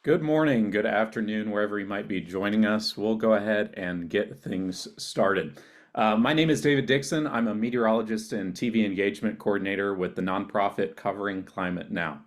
Good morning, good afternoon, wherever you might be joining us. We'll go ahead and get things started. My name is David Dixon. I'm a meteorologist and TV engagement coordinator with the nonprofit Covering Climate Now.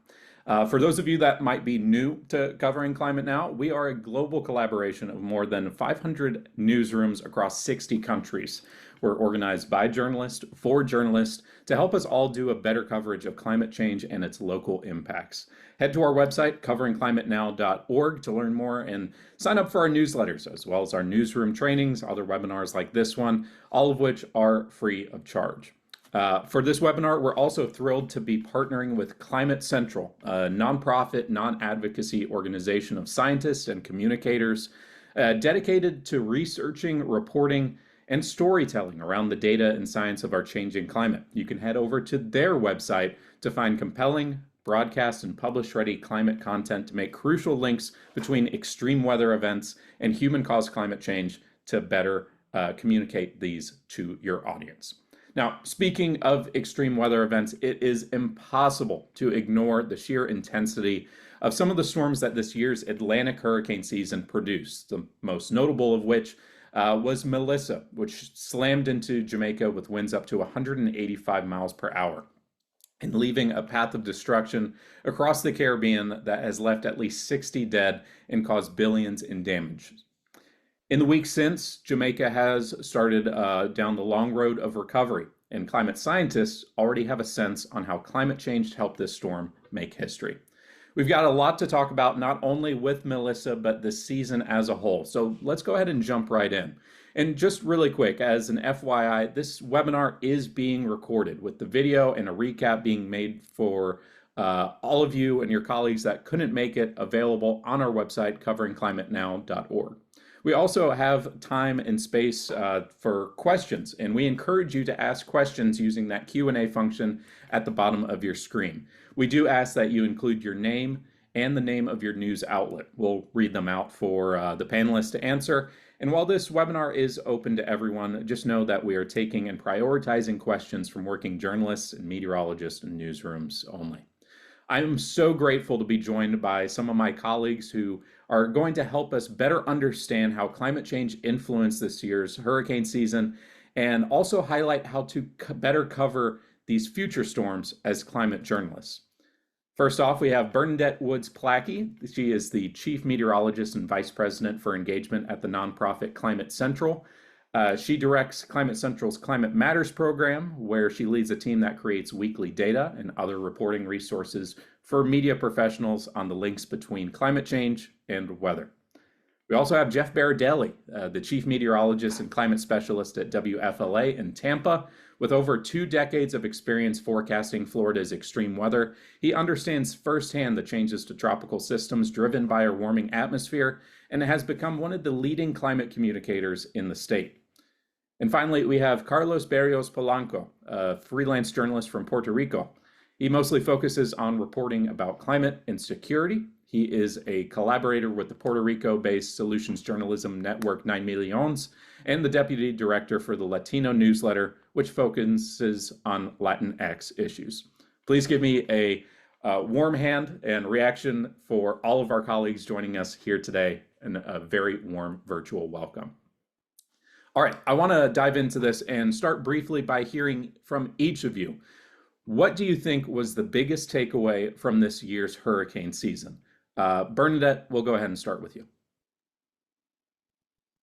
For those of you that might be new to Covering Climate Now, we are a global collaboration of more than 500 newsrooms across 60 countries. We're organized by journalists for journalists to help us all do a better coverage of climate change and its local impacts. Head to our website, coveringclimatenow.org, to learn more and sign up for our newsletters, as well as our newsroom trainings, other webinars like this one, all of which are free of charge. For this webinar, we're also thrilled to be partnering with Climate Central, a nonprofit, non-advocacy organization of scientists and communicators dedicated to researching, reporting, and storytelling around the data and science of our changing climate. You can head over to their website to find compelling, broadcast and publish-ready climate content to make crucial links between extreme weather events and human-caused climate change to better communicate these to your audience. Now, speaking of extreme weather events, it is impossible to ignore the sheer intensity of some of the storms that this year's Atlantic hurricane season produced, the most notable of which was Melissa, which slammed into Jamaica with winds up to 185 miles per hour and leaving a path of destruction across the Caribbean that has left at least 60 dead and caused billions in damage. In the weeks since, Jamaica has started down the long road of recovery, and climate scientists already have a sense on how climate change helped this storm make history. We've got a lot to talk about, not only with Melissa, but the season as a whole. So let's go ahead and jump right in. And just really quick, as an FYI, this webinar is being recorded with the video and a recap being made for all of you and your colleagues that couldn't make it, available on our website, coveringclimatenow.org. We also have time and space for questions, and we encourage you to ask questions using that Q&A function at the bottom of your screen. We do ask that you include your name and the name of your news outlet. We'll read them out for the panelists to answer. And while this webinar is open to everyone, just know that we are taking and prioritizing questions from working journalists and meteorologists in newsrooms only. I am so grateful to be joined by some of my colleagues who are going to help us better understand how climate change influenced this year's hurricane season and also highlight how to better cover these future storms as climate journalists. First off, we have Bernadette Woods Plackey. She is the Chief Meteorologist and Vice President for Engagement at the nonprofit Climate Central. She directs Climate Central's Climate Matters program, where she leads a team that creates weekly data and other reporting resources for media professionals on the links between climate change and weather. We also have Jeff Baradelli, the Chief Meteorologist and Climate Specialist at WFLA in Tampa. With over 2 decades of experience forecasting Florida's extreme weather, he understands firsthand the changes to tropical systems driven by our warming atmosphere and has become one of the leading climate communicators in the state. And finally, we have Carlos Berrios Polanco, a freelance journalist from Puerto Rico. He mostly focuses on reporting about climate and security. He is a collaborator with the Puerto Rico-based solutions journalism network 9 Millions and the deputy director for the Latino newsletter, which focuses on Latinx issues. Please give me a warm hand and reaction for all of our colleagues joining us here today, and a very warm virtual welcome. All right, I want to dive into this and start briefly by hearing from each of you. What do you think was the biggest takeaway from this year's hurricane season? Bernadette, we'll go ahead and start with you.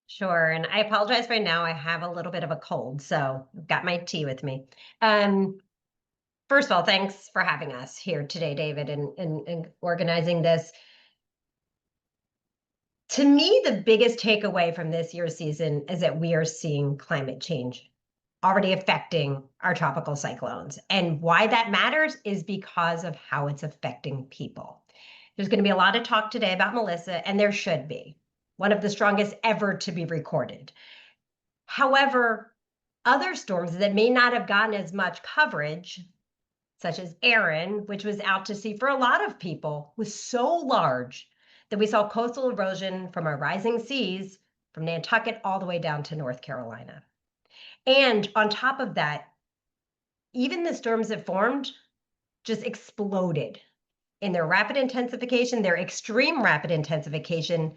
Sure, and I apologize right now. I have a little bit of a cold, so I've got my tea with me. First of all, thanks for having us here today, David, and organizing this. To me, the biggest takeaway from this year's season is that we are seeing climate change already affecting our tropical cyclones. And why that matters is because of how it's affecting people. There's going to be a lot of talk today about Melissa, and there should be. One of the strongest ever to be recorded. However, other storms that may not have gotten as much coverage, such as Erin, which was out to sea for a lot of people, was so large that we saw coastal erosion from our rising seas from Nantucket all the way down to North Carolina. And on top of that, even the storms that formed just exploded in their rapid intensification, their extreme rapid intensification.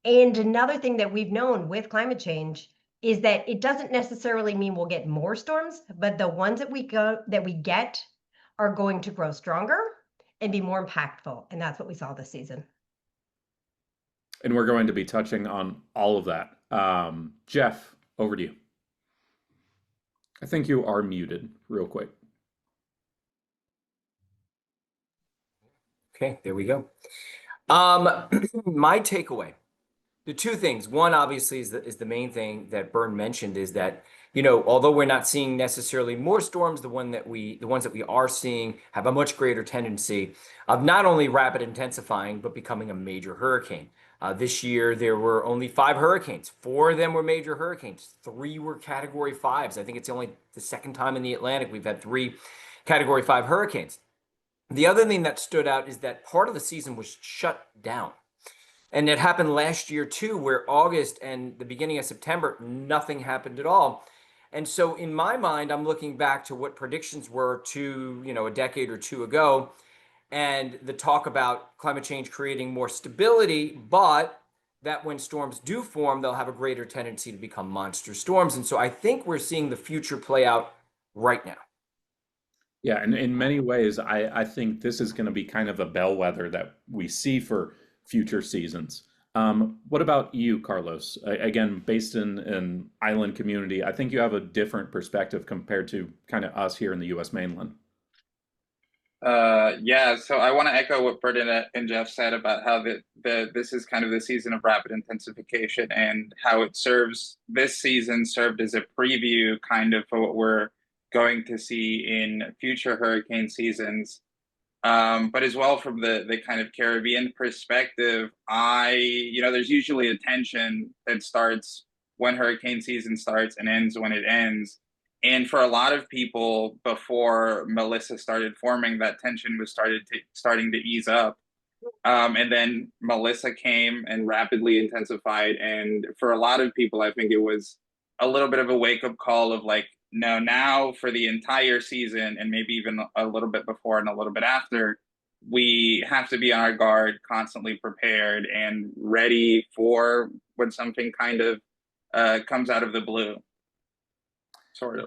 And another thing that we've known with climate change is that it doesn't necessarily mean we'll get more storms, but the ones that we get are going to grow stronger and be more impactful. And that's what we saw this season. And we're going to be touching on all of that. Jeff, over to you. I think you are muted real quick. Okay, there we go. My takeaway, the two things. One, obviously, is the main thing that Bern mentioned is that, although we're not seeing necessarily more storms, the ones that we are seeing have a much greater tendency of not only rapid intensifying, but becoming a major hurricane. This year, there were only 5 hurricanes. 4 of them were major hurricanes. 3 were Category 5s. I think it's only the second time in the Atlantic we've had 3 Category 5 hurricanes. The other thing that stood out is that part of the season was shut down. And it happened last year too, where August and the beginning of September, nothing happened at all. And so in my mind, I'm looking back to what predictions were a decade or two ago, and the talk about climate change creating more stability, but that when storms do form, they'll have a greater tendency to become monster storms. And so I think we're seeing the future play out right now. Yeah, and in many ways, I think this is going to be kind of a bellwether that we see for future seasons. What about you, Carlos? Again, based in an island community, I think you have a different perspective compared to kind of us here in the U.S. mainland. Yeah, so I want to echo what Bert and Jeff said about how this is kind of the season of rapid intensification, and how this season served as a preview kind of for what we're going to see in future hurricane seasons. But as well from the kind of Caribbean perspective, there's usually a tension that starts when hurricane season starts and ends when it ends. And for a lot of people, before Melissa started forming, that tension was starting to ease up. And then Melissa came and rapidly intensified. And for a lot of people, I think it was a little bit of a wake-up call of like, no, now for the entire season, and maybe even a little bit before and a little bit after, we have to be on our guard, constantly prepared and ready for when something kind of comes out of the blue. Sort of.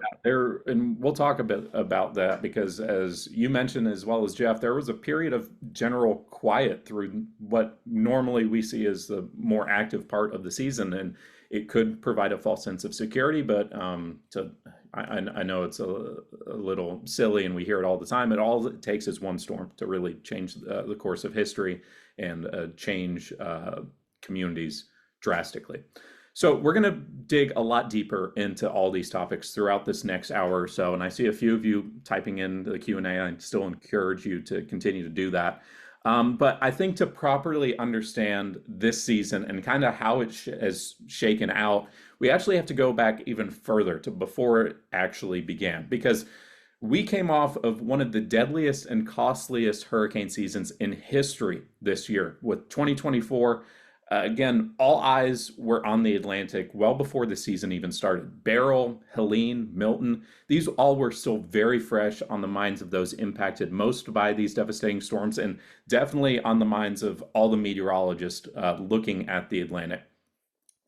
And we'll talk a bit about that, because as you mentioned, as well as Jeff, there was a period of general quiet through what normally we see as the more active part of the season, and it could provide a false sense of security. But I know it's a little silly, and we hear it all the time. All it takes is one storm to really change the course of history and change communities drastically. So we're going to dig a lot deeper into all these topics throughout this next hour or so. And I see a few of you typing in the Q&A. I still encourage you to continue to do that. But I think to properly understand this season and kind of how it has shaken out, we actually have to go back even further to before it actually began, because we came off of one of the deadliest and costliest hurricane seasons in history this year with 2024. Again, all eyes were on the Atlantic well before the season even started. Beryl, Helene, Milton, these all were still very fresh on the minds of those impacted most by these devastating storms, and definitely on the minds of all the meteorologists looking at the Atlantic,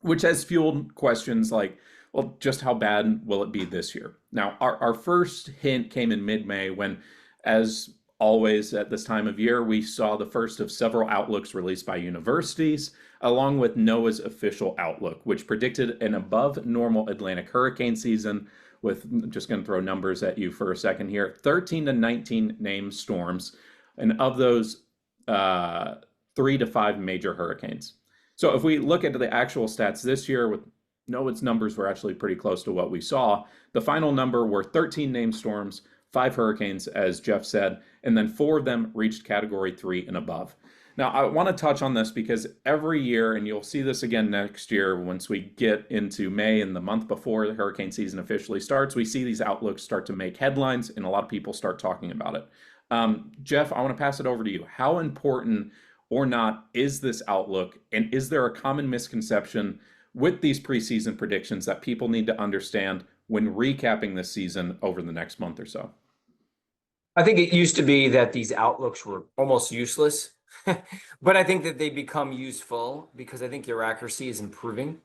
which has fueled questions like, well, just how bad will it be this year? Now, our first hint came in mid-May when, as always at this time of year, we saw the first of several outlooks released by universities, along with NOAA's official outlook, which predicted an above normal Atlantic hurricane season with, I'm just going to throw numbers at you for a second here, 13 to 19 named storms, and of those, 3 to 5 major hurricanes. So if we look at the actual stats this year, with NOAA's numbers were actually pretty close to what we saw. The final number were 13 named storms, 5 hurricanes, as Jeff said, and then 4 of them reached Category 3 and above. Now, I want to touch on this because every year, and you'll see this again next year once we get into May and the month before the hurricane season officially starts, we see these outlooks start to make headlines and a lot of people start talking about it. Jeff, I want to pass it over to you. How important or not is this outlook, and is there a common misconception with these preseason predictions that people need to understand when recapping this season over the next month or so? I think it used to be that these outlooks were almost useless, but I think that they become useful because I think their accuracy is improving.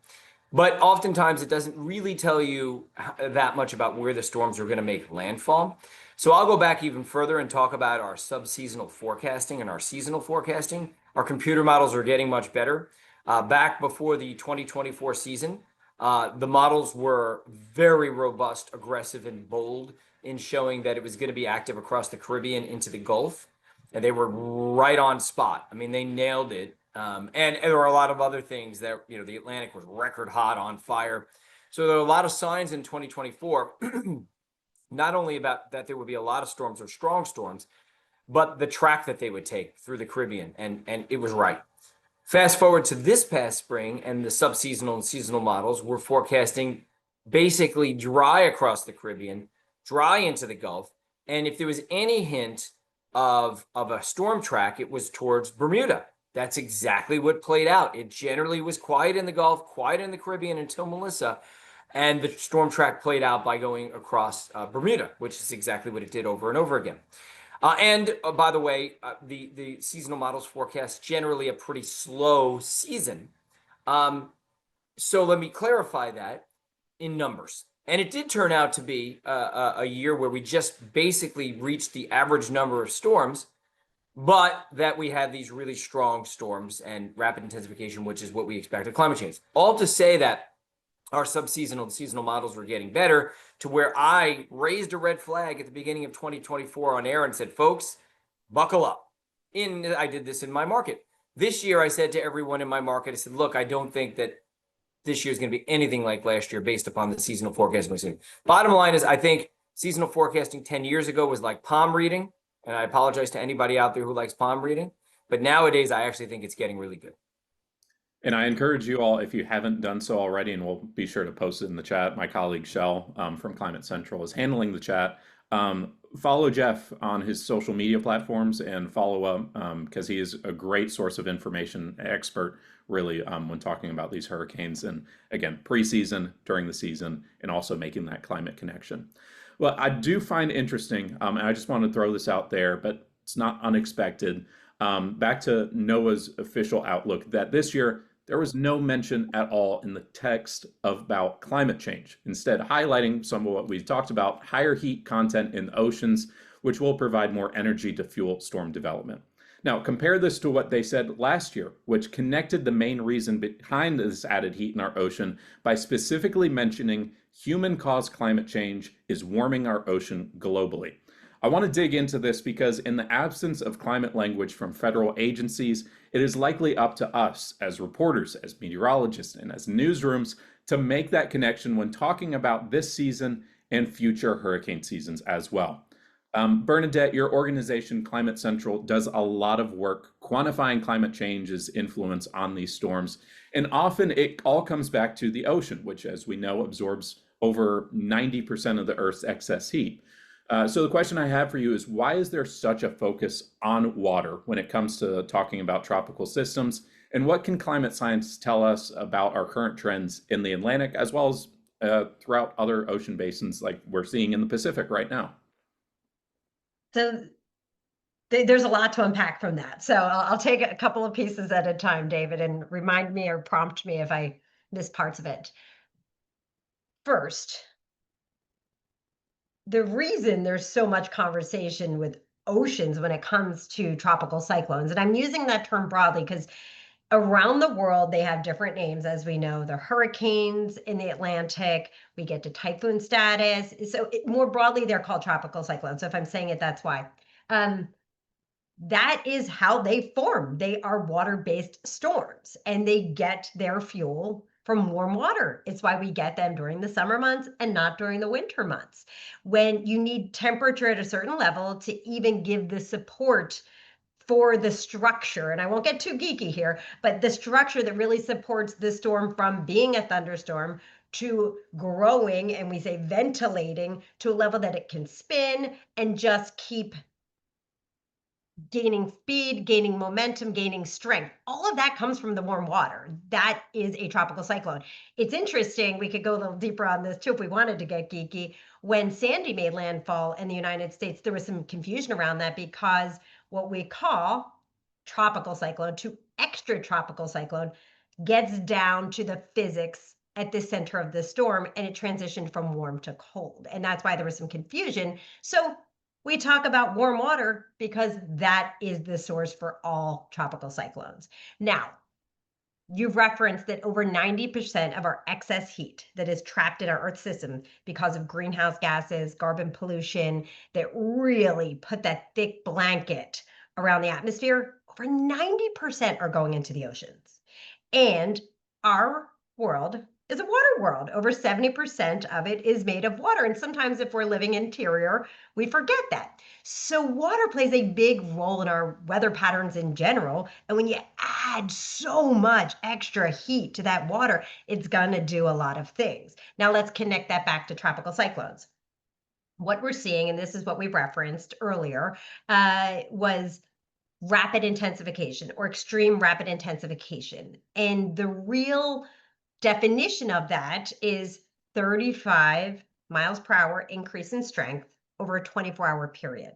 But oftentimes it doesn't really tell you that much about where the storms are going to make landfall. So I'll go back even further and talk about our sub-seasonal forecasting and our seasonal forecasting. Our computer models are getting much better. Back before the 2024 season, the models were very robust, aggressive, and bold in showing that it was going to be active across the Caribbean into the Gulf. And they were right on spot. I mean, they nailed it. And there were a lot of other things that, the Atlantic was record hot on fire. So there are a lot of signs in 2024, not only about that there would be a lot of storms or strong storms, but the track that they would take through the Caribbean. And it was right. Fast forward to this past spring, and the subseasonal and seasonal models were forecasting basically dry across the Caribbean, dry into the Gulf. And if there was any hint of a storm track, it was towards Bermuda. That's exactly what played out. It generally was quiet in the Gulf, quiet in the Caribbean until Melissa. And the storm track played out by going across Bermuda, which is exactly what it did over and over again. And by the way, the seasonal models forecast generally a pretty slow season. So let me clarify that in numbers. And it did turn out to be a year where we just basically reached the average number of storms, but that we had these really strong storms and rapid intensification, which is what we expect of climate change. All to say that our subseasonal and seasonal models were getting better to where I raised a red flag at the beginning of 2024 on air and said, folks, buckle up. I did this in my market. This year, I said to everyone in my market, I said, look, I don't think that this year is going to be anything like last year based upon the seasonal forecasting we're seeing. Bottom line is, I think seasonal forecasting 10 years ago was like palm reading. And I apologize to anybody out there who likes palm reading. But nowadays, I actually think it's getting really good. And I encourage you all, if you haven't done so already, and we'll be sure to post it in the chat, my colleague Shell from Climate Central is handling the chat. Follow Jeff on his social media platforms and follow up because he is a great source of information, expert really when talking about these hurricanes. And again, preseason, during the season, and also making that climate connection. Well, I do find interesting, and I just want to throw this out there, but it's not unexpected. Back to NOAA's official outlook that this year, there was no mention at all in the text about climate change, instead highlighting some of what we've talked about, higher heat content in oceans, which will provide more energy to fuel storm development. Now, compare this to what they said last year, which connected the main reason behind this added heat in our ocean by specifically mentioning human-caused climate change is warming our ocean globally. I want to dig into this because in the absence of climate language from federal agencies, it is likely up to us as reporters, as meteorologists, and as newsrooms to make that connection when talking about this season and future hurricane seasons as well. Bernadette, your organization, Climate Central, does a lot of work quantifying climate change's influence on these storms. And often it all comes back to the ocean, which, as we know, absorbs over 90% of the Earth's excess heat. So the question I have for you is, why is there such a focus on water when it comes to talking about tropical systems? And what can climate science tell us about our current trends in the Atlantic, as well as throughout other ocean basins like we're seeing in the Pacific right now? So there's a lot to unpack from that. So I'll take a couple of pieces at a time, David, and remind me or prompt me if I miss parts of it. First, the reason there's so much conversation with oceans when it comes to tropical cyclones, and I'm using that term broadly because around the world, they have different names, as we know. The hurricanes in the Atlantic, we get to typhoon status. So more broadly, they're called tropical cyclones. So if I'm saying it, that's why. That is how they form. They are water-based storms, and they get their fuel from warm water. It's why we get them during the summer months and not during the winter months, when you need temperature at a certain level to even give the support for the structure. And I won't get too geeky here, but the structure that really supports the storm from being a thunderstorm to growing, and we say ventilating, to a level that it can spin and just keep gaining speed, gaining momentum, gaining strength. All of that comes from the warm water. That is a tropical cyclone. It's interesting, we could go a little deeper on this too if we wanted to get geeky. When Sandy made landfall in the United States, there was some confusion around that because what we call tropical cyclone to extratropical cyclone gets down to the physics at the center of the storm, and it transitioned from warm to cold. And that's why there was some confusion. So we talk about warm water because that is the source for all tropical cyclones. Now, you've referenced that over 90% of our excess heat that is trapped in our Earth system because of greenhouse gases, carbon pollution, that really put that thick blanket around the atmosphere, over 90% are going into the oceans. And our world is a water world. Over 70% of it is made of water. And sometimes if we're living interior, we forget that. So water plays a big role in our weather patterns in general. And when you add so much extra heat to that water, it's gonna do a lot of things. Now let's connect that back to tropical cyclones. What we're seeing, and this is what we referenced earlier, was rapid intensification or extreme rapid intensification. And the real definition of that is 35 miles per hour increase in strength over a 24-hour period.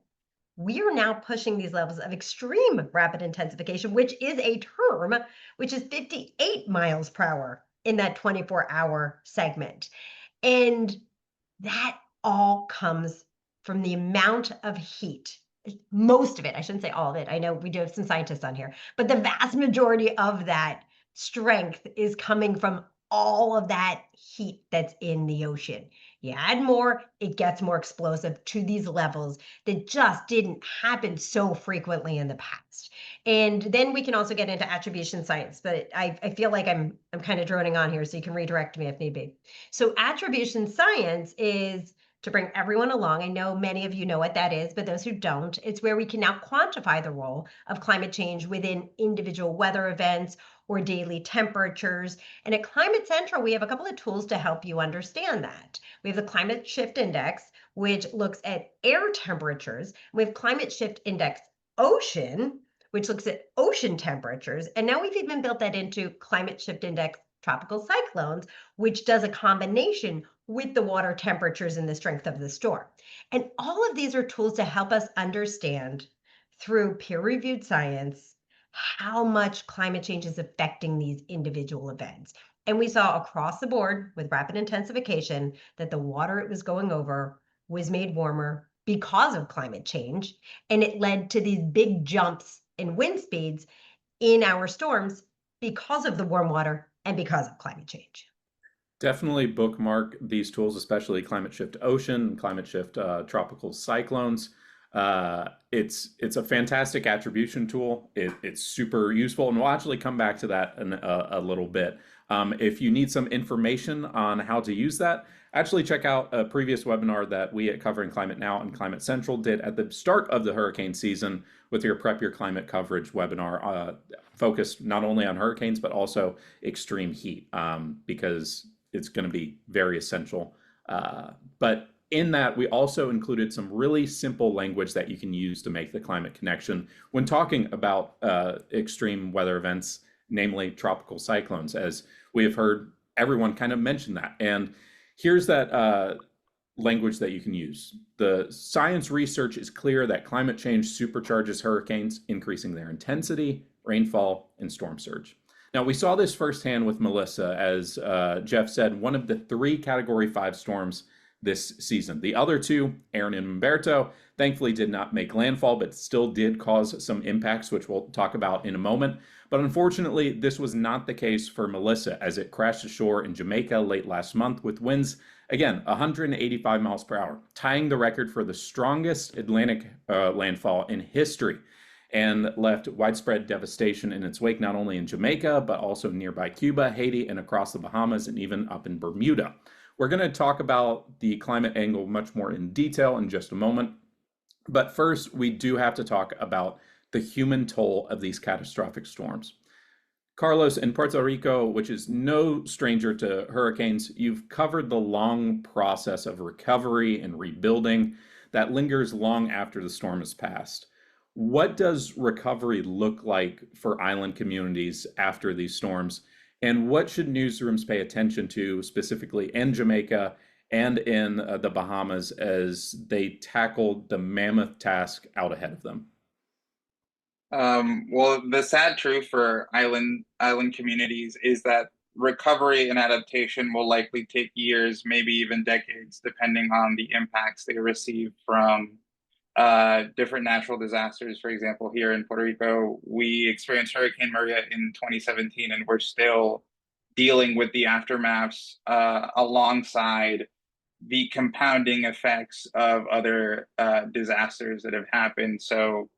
We are now pushing these levels of extreme rapid intensification, which is a term, which is 58 miles per hour in that 24-hour segment. And that all comes from the amount of heat. Most of it, I shouldn't say all of it. I know we do have some scientists on here, but the vast majority of that strength is coming from all of that heat that's in the ocean. You add more, it gets more explosive to these levels that just didn't happen so frequently in the past. And then we can also get into attribution science, but I feel like I'm kind of droning on here, so you can redirect me if need be. So attribution science is to bring everyone along. I know many of you know what that is, but those who don't, it's where we can now quantify the role of climate change within individual weather events or daily temperatures. And at Climate Central, we have a couple of tools to help you understand that. We have the Climate Shift Index, which looks at air temperatures. We have Climate Shift Index Ocean, which looks at ocean temperatures. And now we've even built that into Climate Shift Index Tropical Cyclones, which does a combination with the water temperatures and the strength of the storm. And all of these are tools to help us understand through peer-reviewed science how much climate change is affecting these individual events. And we saw across the board with rapid intensification that the water it was going over was made warmer because of climate change. And it led to these big jumps in wind speeds in our storms because of the warm water and because of climate change. Definitely bookmark these tools, especially Climate Shift Ocean and Climate Shift Tropical Cyclones. It's a fantastic attribution tool. It's super useful, and we'll actually come back to that in a little bit. If you need some information on how to use that, actually check out a previous webinar that we at Covering Climate Now and Climate Central did at the start of the hurricane season with your Prep Your Climate Coverage webinar, focused not only on hurricanes, but also extreme heat, because it's going to be very essential. But in that, we also included some really simple language that you can use to make the climate connection when talking about extreme weather events, namely tropical cyclones, as we have heard everyone kind of mention that. And here's that language that you can use. The science research is clear that climate change supercharges hurricanes, increasing their intensity, rainfall, and storm surge. Now, we saw this firsthand with Melissa, as Jeff said, one of the 3 Category 5 storms this season. The other 2, Aaron and Umberto, thankfully did not make landfall, but still did cause some impacts, which we'll talk about in a moment. But unfortunately, this was not the case for Melissa, as it crashed ashore in Jamaica late last month with winds, again, 185 miles per hour, tying the record for the strongest Atlantic landfall in history, and left widespread devastation in its wake, not only in Jamaica, but also nearby Cuba, Haiti, and across the Bahamas, and even up in Bermuda. We're going to talk about the climate angle much more in detail in just a moment. But first, we do have to talk about the human toll of these catastrophic storms. Carlos, in Puerto Rico, which is no stranger to hurricanes, you've covered the long process of recovery and rebuilding that lingers long after the storm has passed. What does recovery look like for island communities after these storms? And what should newsrooms pay attention to specifically in Jamaica and in the Bahamas as they tackle the mammoth task out ahead of them? Well, the sad truth for island communities is that recovery and adaptation will likely take years, maybe even decades, depending on the impacts they receive from different natural disasters. For example, here in Puerto Rico, we experienced Hurricane Maria in 2017, and we're still dealing with the aftermaths alongside the compounding effects of other disasters that have happened. So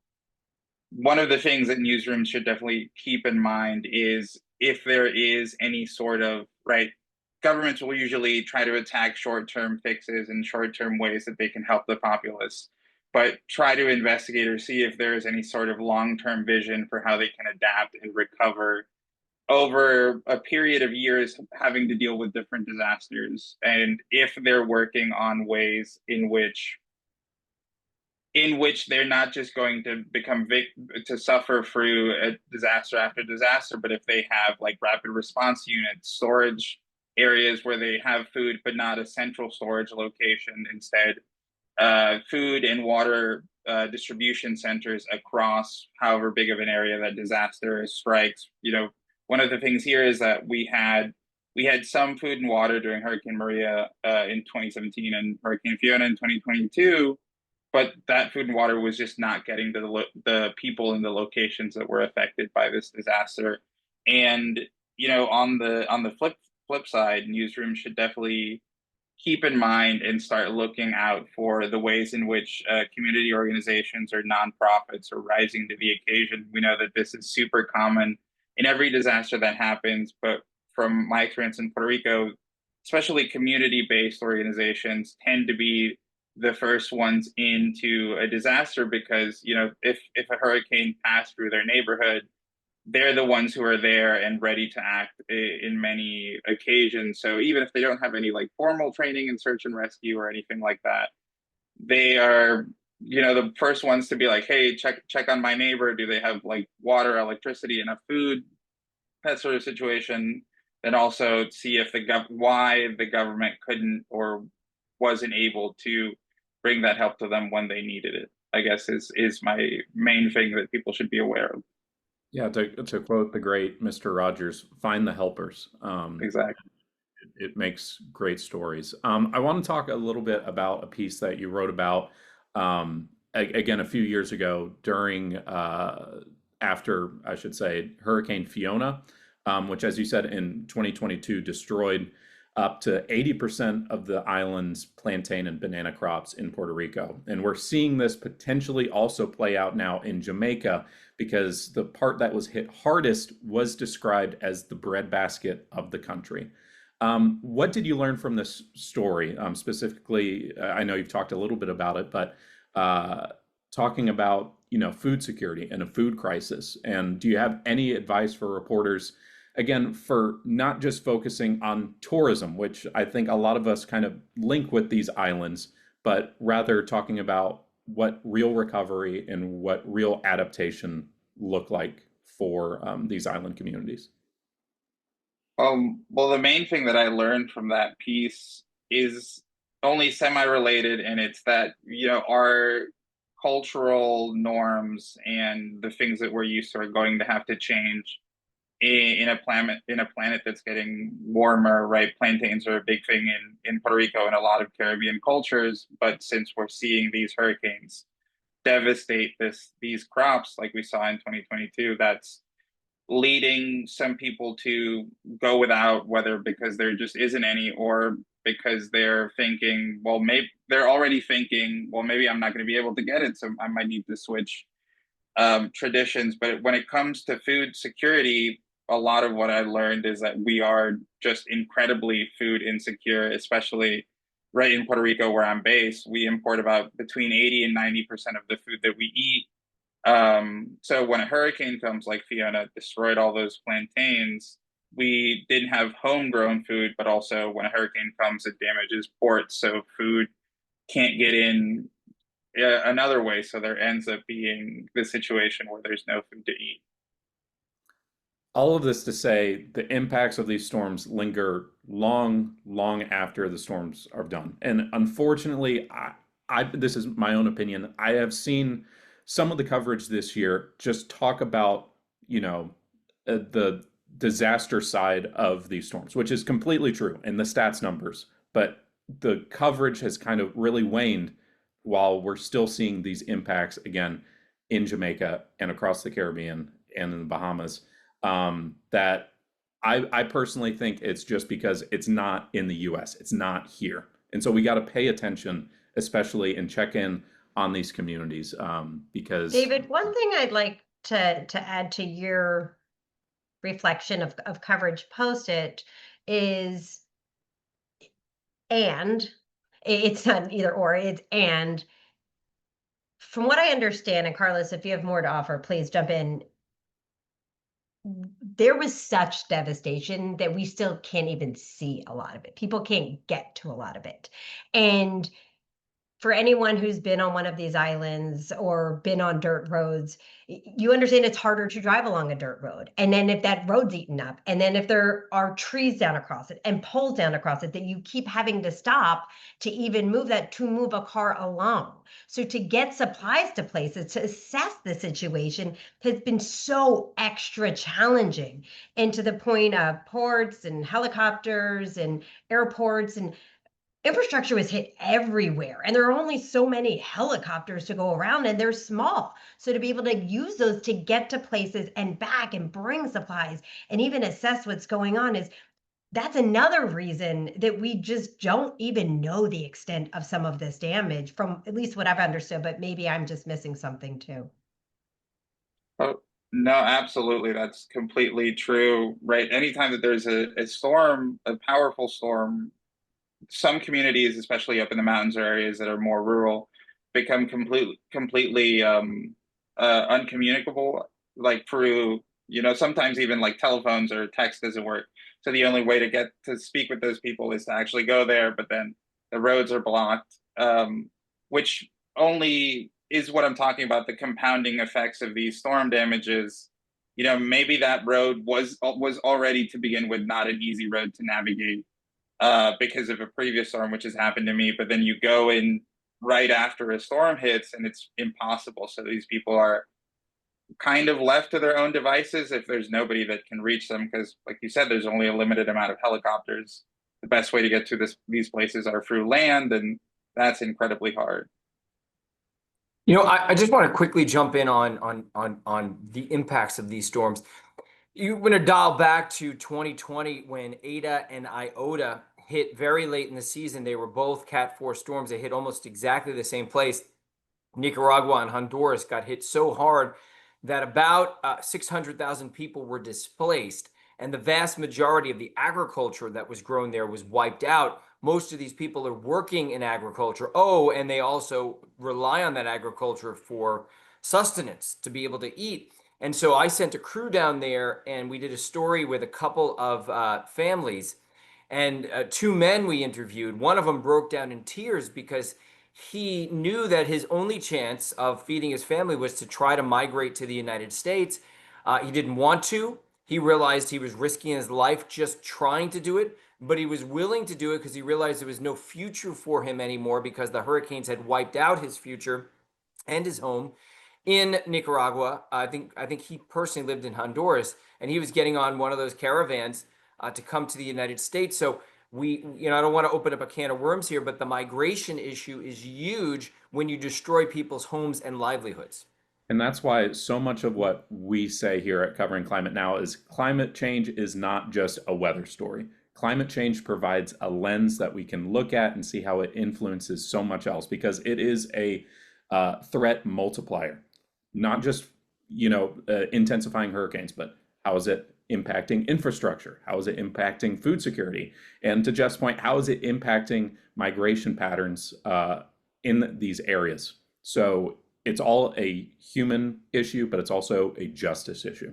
one of the things that newsrooms should definitely keep in mind is if there is any sort of, right, governments will usually try to attack short-term fixes and short-term ways that they can help the populace, but try to investigate or see if there is any sort of long-term vision for how they can adapt and recover over a period of years having to deal with different disasters. And if they're working on ways in which they're not just going to to suffer through a disaster after disaster, but if they have like rapid response units, storage areas where they have food but not a central storage location, instead food and water distribution centers across however big of an area that disaster strikes. One of the things here is that we had some food and water during Hurricane Maria in 2017 and Hurricane Fiona in 2022, but that food and water was just not getting to the people in the locations that were affected by this disaster. And on the flip side, newsrooms should definitely keep in mind and start looking out for the ways in which community organizations or nonprofits are rising to the occasion. We know that this is super common in every disaster that happens, but from my experience in Puerto Rico, especially community-based organizations tend to be the first ones into a disaster because if a hurricane passed through their neighborhood, they're the ones who are there and ready to act in many occasions. So even if they don't have any like formal training in search and rescue or anything like that, they are the first ones to be like, hey, check on my neighbor. Do they have like water, electricity, enough food, that sort of situation? Then also see if why the government couldn't or wasn't able to bring that help to them when they needed it, I guess is my main thing that people should be aware of. Yeah, to quote the great Mr. Rogers, find the helpers. Exactly. It makes great stories. I want to talk a little bit about a piece that you wrote about again a few years ago during after I should say Hurricane Fiona, which, as you said, in 2022 destroyed up to 80% of the island's plantain and banana crops in Puerto Rico. And we're seeing this potentially also play out now in Jamaica because the part that was hit hardest was described as the breadbasket of the country. What did you learn from this story? Specifically, I know you've talked a little bit about it, but talking about food security and a food crisis. And do you have any advice for reporters, again, for not just focusing on tourism, which I think a lot of us kind of link with these islands, but rather talking about what real recovery and what real adaptation look like for these island communities? Well, the main thing that I learned from that piece is only semi-related, and it's that, our cultural norms and the things that we're used to are going to have to change in a planet that's getting warmer, right? Plantains are a big thing in Puerto Rico and a lot of Caribbean cultures, but since we're seeing these hurricanes devastate these crops like we saw in 2022, that's leading some people to go without, whether because there just isn't any or because they're thinking, well, maybe they're already thinking, well, maybe I'm not going to be able to get it, so I might need to switch traditions. But when it comes to food security, a lot of what I learned is that we are just incredibly food insecure, especially right in Puerto Rico where I'm based. We import about between 80 and 90% of the food that we eat. So when a hurricane comes like Fiona, destroyed all those plantains, we didn't have homegrown food, but also when a hurricane comes, it damages ports. So food can't get in another way. So there ends up being the situation where there's no food to eat. All of this to say the impacts of these storms linger long, long after the storms are done. And unfortunately, this is my own opinion. I have seen some of the coverage this year just talk about, the disaster side of these storms, which is completely true in the stats numbers. But the coverage has kind of really waned while we're still seeing these impacts again in Jamaica and across the Caribbean and in the Bahamas. That I personally think it's just because it's not in the US, it's not here. And so we got to pay attention, especially and check in on these communities because. David, one thing I'd like to add to your reflection of coverage post it is, and it's not either or, it's and. From what I understand, and Carlos, if you have more to offer, please jump in. There was such devastation that we still can't even see a lot of it. People can't get to a lot of it. And for anyone who's been on one of these islands or been on dirt roads, you understand it's harder to drive along a dirt road. And then if that road's eaten up, and then if there are trees down across it and poles down across it, that you keep having to stop to even move that, to move a car along. So to get supplies to places, to assess the situation has been so extra challenging. And to the point of ports and helicopters and airports, and infrastructure was hit everywhere, and there are only so many helicopters to go around, and they're small. So to be able to use those to get to places and back and bring supplies and even assess what's going on that's another reason that we just don't even know the extent of some of this damage, from at least what I've understood, but maybe I'm just missing something too. Oh, no, absolutely. That's completely true, right? Anytime that there's a storm, a powerful storm, some communities, especially up in the mountains or areas that are more rural, become completely uncommunicable, like through, sometimes even like telephones or text doesn't work. So the only way to get to speak with those people is to actually go there, but then the roads are blocked, which only is what I'm talking about, the compounding effects of these storm damages. Maybe that road was already to begin with not an easy road to navigate because of a previous storm, which has happened to me. But then you go in right after a storm hits and it's impossible. So these people are kind of left to their own devices if there's nobody that can reach them, because like you said, there's only a limited amount of helicopters. The best way to get to these places are through land, and that's incredibly hard. I just want to quickly jump in on the impacts of these storms. You're going to dial back to 2020 when Eta and Iota hit very late in the season. They were both Cat 4 storms. They hit almost exactly the same place. Nicaragua and Honduras got hit so hard that about 600,000 people were displaced, and the vast majority of the agriculture that was grown there was wiped out. Most of these people are working in agriculture. Oh, and they also rely on that agriculture for sustenance to be able to eat. And so I sent a crew down there, and we did a story with a couple of families, and two men we interviewed. One of them broke down in tears because he knew that his only chance of feeding his family was to try to migrate to the United States. He didn't want to. He realized he was risking his life just trying to do it, but he was willing to do it because he realized there was no future for him anymore because the hurricanes had wiped out his future and his home in Nicaragua. I think he personally lived in Honduras, and he was getting on one of those caravans to come to the United States. So I don't want to open up a can of worms here, but the migration issue is huge when you destroy people's homes and livelihoods. And that's why so much of what we say here at Covering Climate Now is climate change is not just a weather story. Climate change provides a lens that we can look at and see how it influences so much else, because it is a threat multiplier, not just intensifying hurricanes, but how is it impacting infrastructure? How is it impacting food security? And to Jeff's point, how is it impacting migration patterns in these areas? So it's all a human issue, but it's also a justice issue.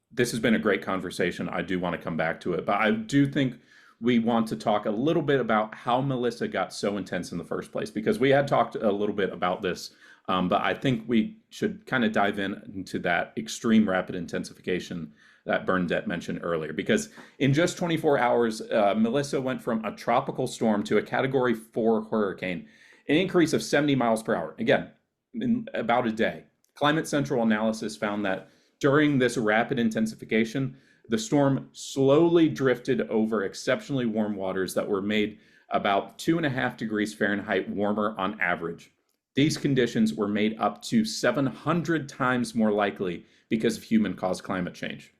This has been a great conversation. I do want to come back to it, but I do think we want to talk a little bit about how Melissa got so intense in the first place, because we had talked a little bit about this, but I think we should kind of dive into that extreme rapid intensification that Bernadette mentioned earlier. Because in just 24 hours, Melissa went from a tropical storm to a Category 4 hurricane, an increase of 70 miles per hour. Again, in about a day. Climate Central analysis found that during this rapid intensification, the storm slowly drifted over exceptionally warm waters that were made about 2.5 degrees Fahrenheit warmer on average. These conditions were made up to 700 times more likely because of human-caused climate change.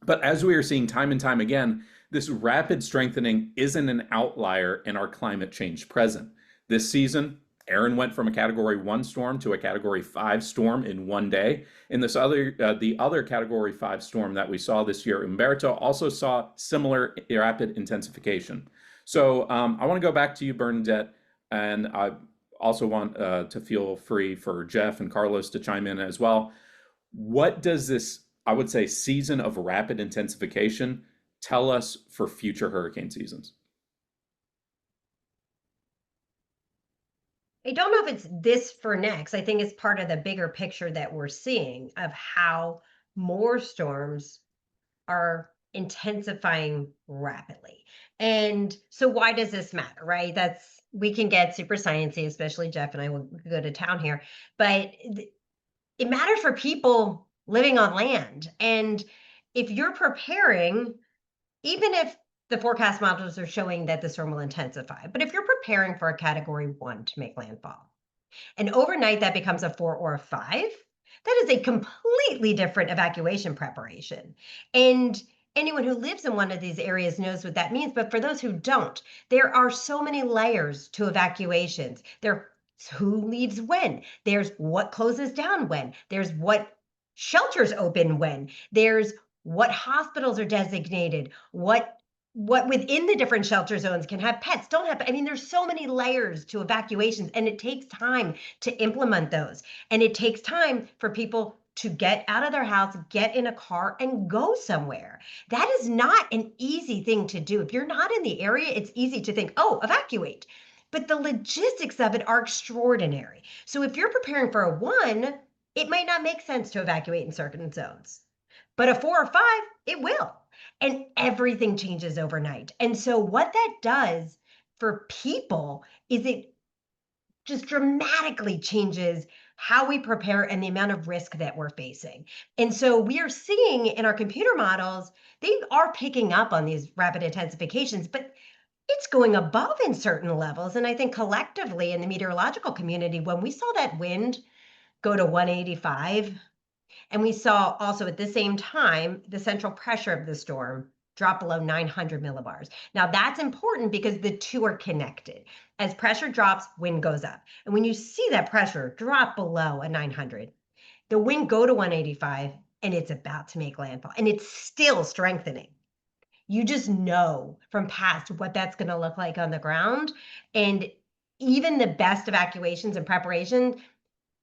But as we are seeing time and time again, this rapid strengthening isn't an outlier in our climate change present. This season, Aaron went from a Category 1 storm to a Category 5 storm in one day. And the other Category 5 storm that we saw this year, Umberto, also saw similar rapid intensification. So I want to go back to you, Bernadette, and I also want to feel free for Jeff and Carlos to chime in as well. What does this, I would say, season of rapid intensification tell us for future hurricane seasons? I don't know if it's this for next. I think it's part of the bigger picture that we're seeing of how more storms are intensifying rapidly. And so why does this matter, right? We can get super sciencey, especially Jeff and I will go to town here, but it matters for people living on land. And if you're preparing, even if the forecast models are showing that the storm will intensify, but if you're preparing for a Category 1 to make landfall, and overnight that becomes a 4 or a 5, that is a completely different evacuation preparation. And anyone who lives in one of these areas knows what that means. But for those who don't, there are so many layers to evacuations. There's who leaves when, there's what closes down when, there's what shelters open when, there's what hospitals are designated, what within the different shelter zones can have pets, don't have. I mean, there's so many layers to evacuations, and it takes time to implement those. And it takes time for people to get out of their house, get in a car, and go somewhere. That is not an easy thing to do. If you're not in the area, it's easy to think, oh, evacuate. But the logistics of it are extraordinary. So if you're preparing for a 1, it might not make sense to evacuate in certain zones. But a 4 or 5, it will. And everything changes overnight. And so what that does for people is it just dramatically changes how we prepare and the amount of risk that we're facing. And so we are seeing in our computer models, they are picking up on these rapid intensifications, but it's going above in certain levels. And I think collectively in the meteorological community, when we saw that wind go to 185, and we saw also at the same time, the central pressure of the storm drop below 900 millibars. Now that's important because the two are connected. As pressure drops, wind goes up. And when you see that pressure drop below a 900, the wind go to 185 and it's about to make landfall and it's still strengthening. You just know from past what that's going to look like on the ground. And even the best evacuations and preparation,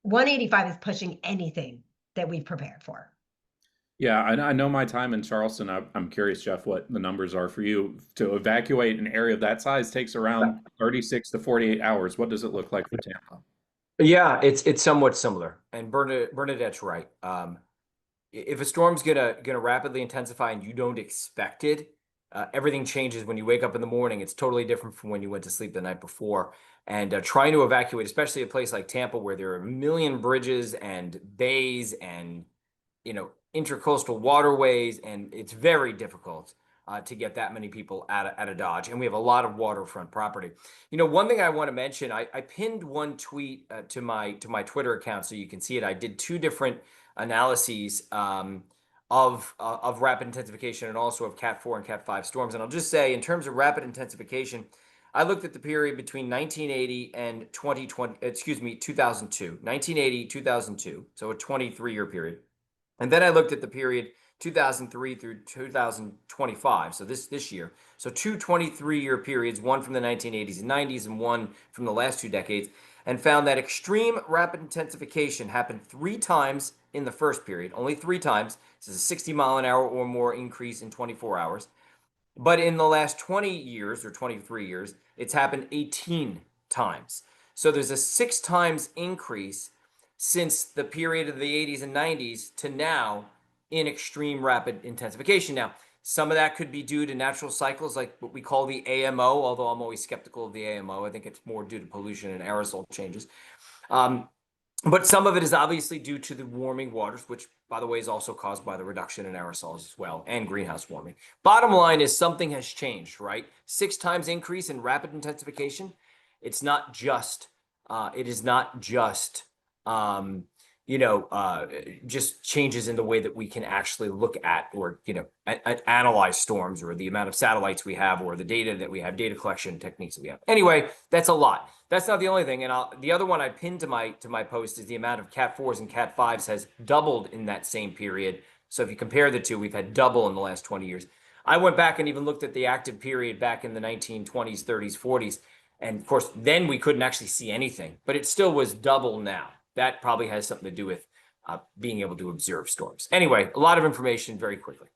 185 is pushing anything that we've prepared for. Yeah, I know my time in Charleston. I'm curious, Jeff, what the numbers are for you. To evacuate an area of that size takes around 36 to 48 hours. What does it look like for Tampa? Yeah, it's somewhat similar. And Bernadette's right. If a storm's gonna rapidly intensify and you don't expect it, everything changes when you wake up in the morning. It's totally different from when you went to sleep the night before. And trying to evacuate, especially a place like Tampa where there are a million bridges and bays and intercoastal waterways, and it's very difficult to get that many people out of Dodge. And we have a lot of waterfront property. One thing I want to mention, I pinned one tweet to my Twitter account so you can see it. I did 2 different analyses of rapid intensification and also of Cat 4 and Cat 5 storms. And I'll just say, in terms of rapid intensification, I looked at the period between 1980 and 2002, 1980, 2002, so a 23-year period. And then I looked at the period 2003 through 2025, so this year. So 2 23-year periods, one from the 1980s and 90s and one from the last 2 decades, and found that extreme rapid intensification happened 3 times in the first period, only 3 times. This is a 60 mile an hour or more increase in 24 hours. But in the last 20 years or 23 years, it's happened 18 times. So there's a 6 times increase since the period of the 80s and 90s to now in extreme rapid intensification. Now, some of that could be due to natural cycles like what we call the AMO, although I'm always skeptical of the AMO. I think it's more due to pollution and aerosol changes. But some of it is obviously due to the warming waters, which, by the way, is also caused by the reduction in aerosols as well, and greenhouse warming. Bottom line is something has changed, right? 6 times increase in rapid intensification. It's not just, it is not just, just changes in the way that we can actually look at or, analyze storms, or the amount of satellites we have, or the data that we have, data collection techniques that we have. Anyway, that's a lot. That's not the only thing. And the other one I pinned to my post is the amount of Cat 4s and Cat 5s has doubled in that same period. So if you compare the two, we've had double in the last 20 years. I went back and even looked at the active period back in the 1920s, 30s, 40s. And of course, then we couldn't actually see anything, but it still was double now. That probably has something to do with being able to observe storms. Anyway, a lot of information very quickly.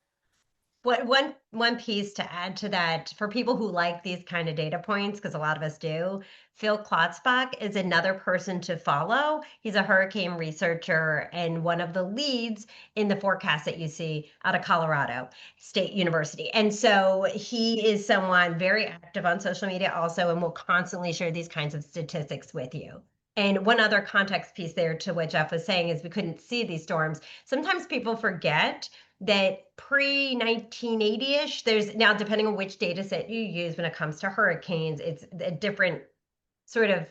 One piece to add to that, for people who like these kind of data points, because a lot of us do, Phil Klotzbach is another person to follow. He's a hurricane researcher and one of the leads in the forecast that you see out of Colorado State University. And so he is someone very active on social media also, and will constantly share these kinds of statistics with you. And one other context piece there to what Jeff was saying is we couldn't see these storms. Sometimes people forget that pre-1980-ish, there's now, depending on which data set you use when it comes to hurricanes, it's a different sort of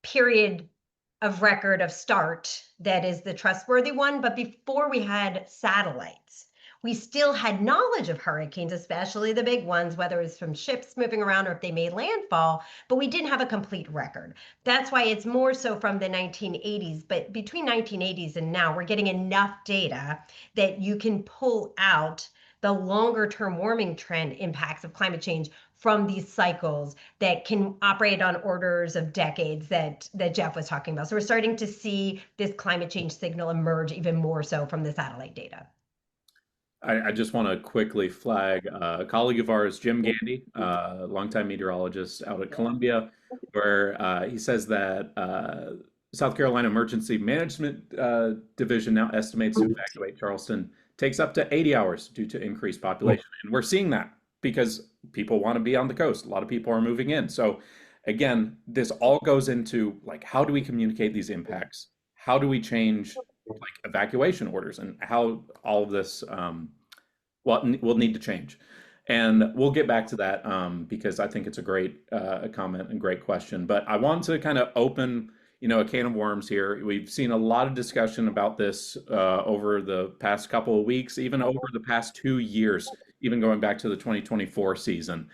period of record of start that is the trustworthy one. But before we had satellites, we still had knowledge of hurricanes, especially the big ones, whether it's from ships moving around or if they made landfall, but we didn't have a complete record. That's why it's more so from the 1980s, but between 1980s and now, we're getting enough data that you can pull out the longer term warming trend impacts of climate change from these cycles that can operate on orders of decades that Jeff was talking about. So we're starting to see this climate change signal emerge even more so from the satellite data. I just want to quickly flag a colleague of ours, Jim Gandy, longtime meteorologist out at Columbia, where he says that South Carolina Emergency Management Division now estimates to evacuate Charleston takes up to 80 hours due to increased population. And we're seeing that because people want to be on the coast. A lot of people are moving in. So again, this all goes into like, how do we communicate these impacts? How do we change like evacuation orders, and how all of this will need to change? And we'll get back to that because I think it's a great comment and great question. But I want to kind of open, a can of worms here. We've seen a lot of discussion about this over the past couple of weeks, even over the past 2 years, even going back to the 2024 season,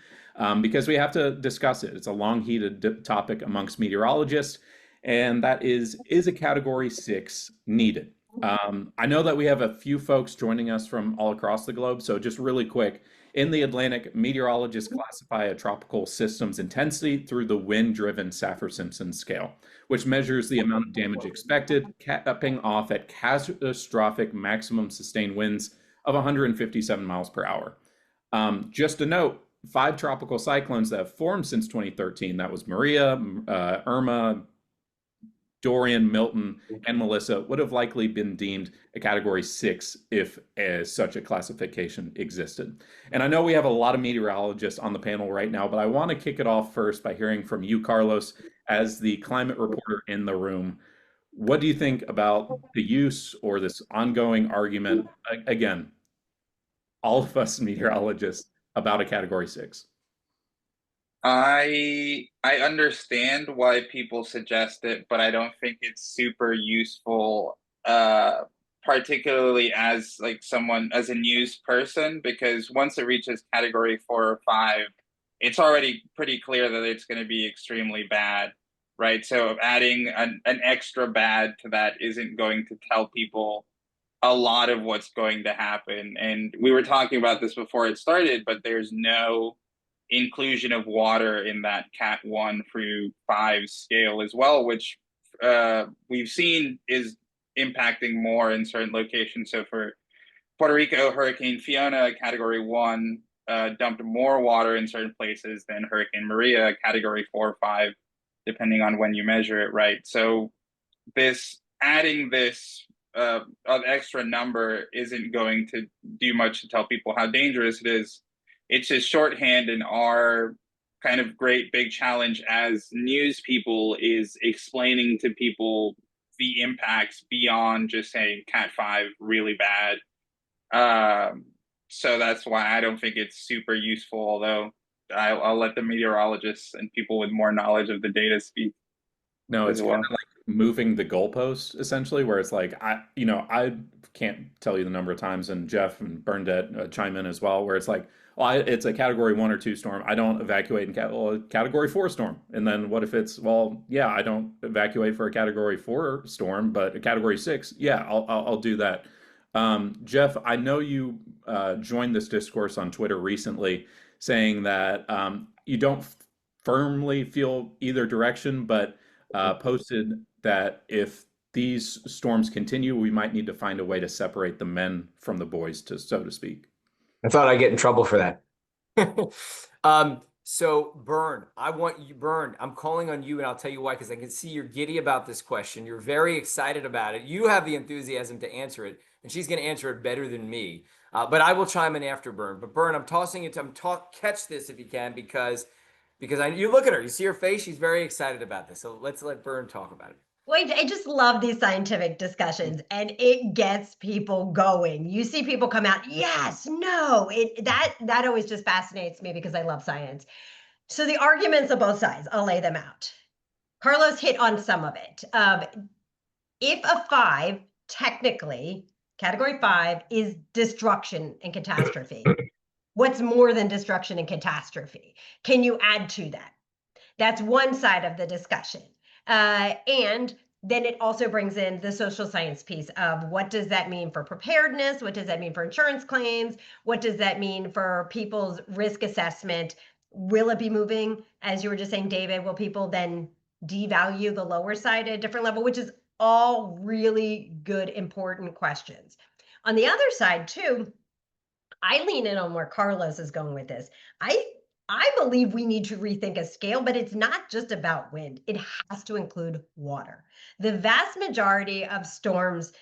because we have to discuss it. It's a long heated topic amongst meteorologists. And that is a Category 6 needed? I know that we have a few folks joining us from all across the globe. So just really quick, in the Atlantic, meteorologists classify a tropical system's intensity through the wind-driven Saffir-Simpson scale, which measures the amount of damage expected, capping off at catastrophic maximum sustained winds of 157 miles per hour. Just a note, 5 tropical cyclones that have formed since 2013, that was Maria, Irma, Dorian, Milton, and Melissa, would have likely been deemed a Category 6 if such a classification existed. And I know we have a lot of meteorologists on the panel right now, but I want to kick it off first by hearing from you, Carlos, as the climate reporter in the room. What do you think about the use or this ongoing argument, again, all of us meteorologists, about a Category 6? I understand why people suggest it, but I don't think it's super useful, particularly as like someone as a news person, because once it reaches Category 4 or 5, it's already pretty clear that it's going to be extremely bad, right? So adding an extra bad to that isn't going to tell people a lot of what's going to happen. And we were talking about this before it started, but there's no inclusion of water in that Cat 1 through 5 scale as well, which we've seen is impacting more in certain locations. So for Puerto Rico, Hurricane Fiona, Category 1, dumped more water in certain places than Hurricane Maria, category 4 or 5, depending on when you measure it, right? So adding this an extra number isn't going to do much to tell people how dangerous it is. It's just shorthand, and our kind of great big challenge as news people is explaining to people the impacts beyond just saying Cat 5 really bad. So that's why I don't think it's super useful, although I'll let the meteorologists and people with more knowledge of the data speak No, as it's kind well. of like moving the goalpost essentially, where it's like I can't tell you the number of times, and Jeff and Bernadette chime in as well, where it's like, well, it's a category 1 or 2 storm. I don't evacuate in category 4 storm. And then what if it's, well, yeah, I don't evacuate for a category 4 storm, but a category 6, yeah, I'll do that. Jeff, I know you joined this discourse on Twitter recently, saying that you don't firmly feel either direction, but posted that if these storms continue, we might need to find a way to separate the men from the boys, so to speak. I thought I'd get in trouble for that. So Bern, I want you, Bern, I'm calling on you, and I'll tell you why, because I can see you're giddy about this question. You're very excited about it. You have the enthusiasm to answer it, and she's going to answer it better than me. But I will chime in after Bern. But Bern, I'm tossing it to catch this if you can, because you look at her, you see her face, she's very excited about this. So let's let Bern talk about it. Wait, I just love these scientific discussions, and it gets people going. You see people come out, yes, no, that always just fascinates me because I love science. So the arguments of both sides, I'll lay them out. Carlos hit on some of it. If a 5, technically, category 5 is destruction and catastrophe. What's more than destruction and catastrophe? Can you add to that? That's one side of the discussion. And then it also brings in the social science piece of what does that mean for preparedness? What does that mean for insurance claims? What does that mean for people's risk assessment? Will it be moving? As you were just saying, David, will people then devalue the lower side at a different level? Which is all really good, important questions. On the other side, too, I lean in on where Carlos is going with this. I believe we need to rethink a scale, but it's not just about wind. It has to include water. The vast majority of storms'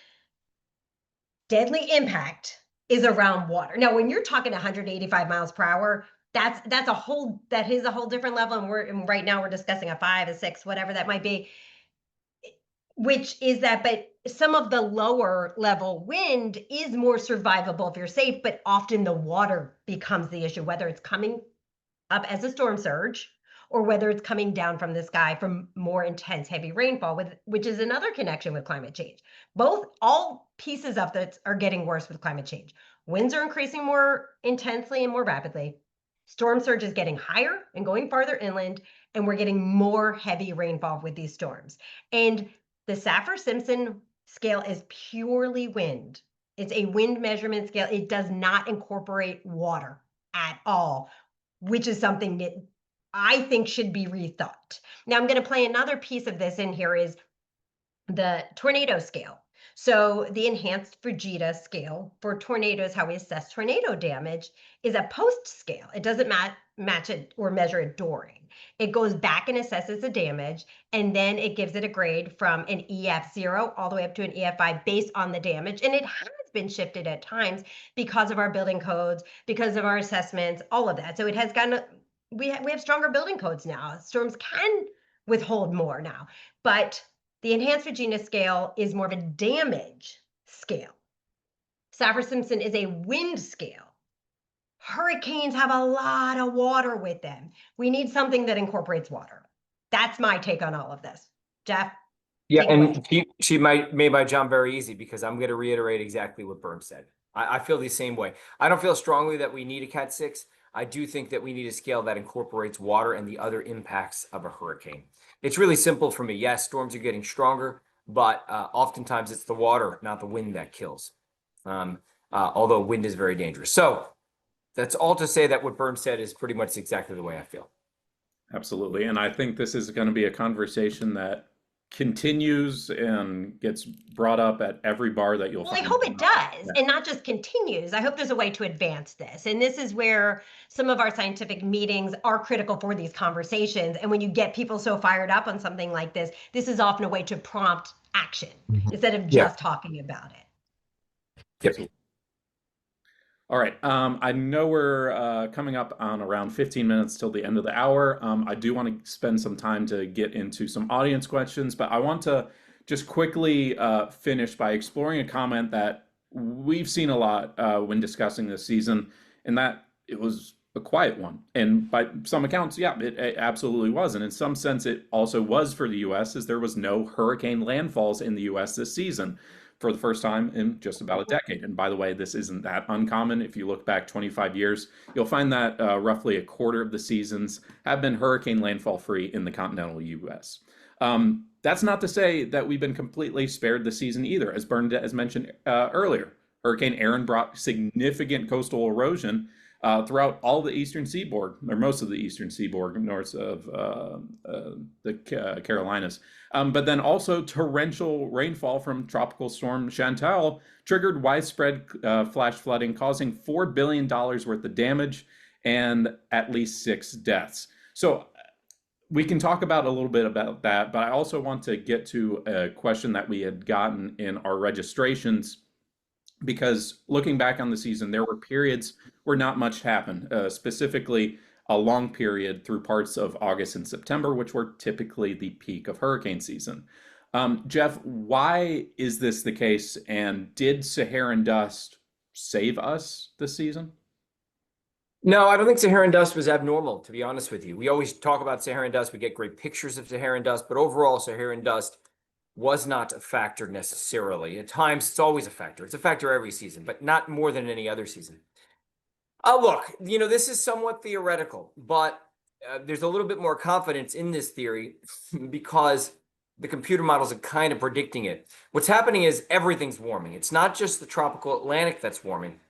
deadly impact is around water. Now, when you're talking 185 miles per hour, that is a whole different level. And right now we're discussing a 5, a 6, whatever that might be. Which is that, but some of the lower level wind is more survivable if you're safe, but often the water becomes the issue, whether it's coming up as a storm surge or whether it's coming down from the sky from more intense heavy rainfall, which is another connection with climate change. All pieces of that are getting worse with climate change. Winds are increasing more intensely and more rapidly. Storm surge is getting higher and going farther inland, and we're getting more heavy rainfall with these storms. And the Saffir-Simpson scale is purely wind. It's a wind measurement scale. It does not incorporate water at all, which is something that I think should be rethought. Now, I'm going to play another piece of this in here is the tornado scale. So the enhanced Fujita scale for tornadoes, how we assess tornado damage, is a post scale. It doesn't match it or measure it during. It goes back and assesses the damage, and then it gives it a grade from an EF0 all the way up to an EF5 based on the damage. And it has been shifted at times because of our building codes, because of our assessments, all of that. So it has gotten, we have stronger building codes now. Storms can withhold more now, but the enhanced Regina scale is more of a damage scale. Saffir-Simpson is a wind scale. Hurricanes have a lot of water with them. We need something that incorporates water. That's my take on all of this. Jeff? Yeah, and she made my job very easy because I'm going to reiterate exactly what Bern said. I feel the same way. I don't feel strongly that we need a Cat 6. I do think that we need a scale that incorporates water and the other impacts of a hurricane. It's really simple for me. Yes, storms are getting stronger, but oftentimes it's the water, not the wind, that kills. Although wind is very dangerous. So that's all to say that what Bern said is pretty much exactly the way I feel. Absolutely. And I think this is going to be a conversation that continues and gets brought up at every bar that you'll Well, I find. hope it does, Yeah. and not just continues. I hope there's a way to advance this. And this is where some of our scientific meetings are critical for these conversations. And when you get people so fired up on something like this is often a way to prompt action instead of Yeah. just talking about it. Yep. All right. I know we're coming up on around 15 minutes till the end of the hour. I do want to spend some time to get into some audience questions, but I want to just quickly finish by exploring a comment that we've seen a lot when discussing this season, and that it was a quiet one. And by some accounts, yeah, it absolutely was. And in some sense, it also was for the U.S., as there was no hurricane landfalls in the U.S. this season for the first time in just about a decade. And by the way, this isn't that uncommon. If you look back 25 years, you'll find that roughly a quarter of the seasons have been hurricane landfall free in the continental U.S. That's not to say that we've been completely spared this season either. As Bernadette has mentioned earlier, Hurricane Aaron brought significant coastal erosion throughout all the eastern seaboard, or most of the eastern seaboard, north of the Carolinas. But then also torrential rainfall from Tropical Storm Chantal triggered widespread flash flooding, causing $4 billion worth of damage and at least 6 deaths. So we can talk about a little bit about that, but I also want to get to a question that we had gotten in our registrations, because looking back on the season, there were periods where not much happened, specifically a long period through parts of August and September, which were typically the peak of hurricane season. Jeff, why is this the case? And did Saharan dust save us this season? No, I don't think Saharan dust was abnormal, to be honest with you. We always talk about Saharan dust. We get great pictures of Saharan dust, but overall, Saharan dust was not a factor necessarily. At times, it's always a factor. It's a factor every season, but not more than any other season. Look, this is somewhat theoretical, but there's a little bit more confidence in this theory because the computer models are kind of predicting it. What's happening is everything's warming. It's not just the tropical Atlantic that's warming.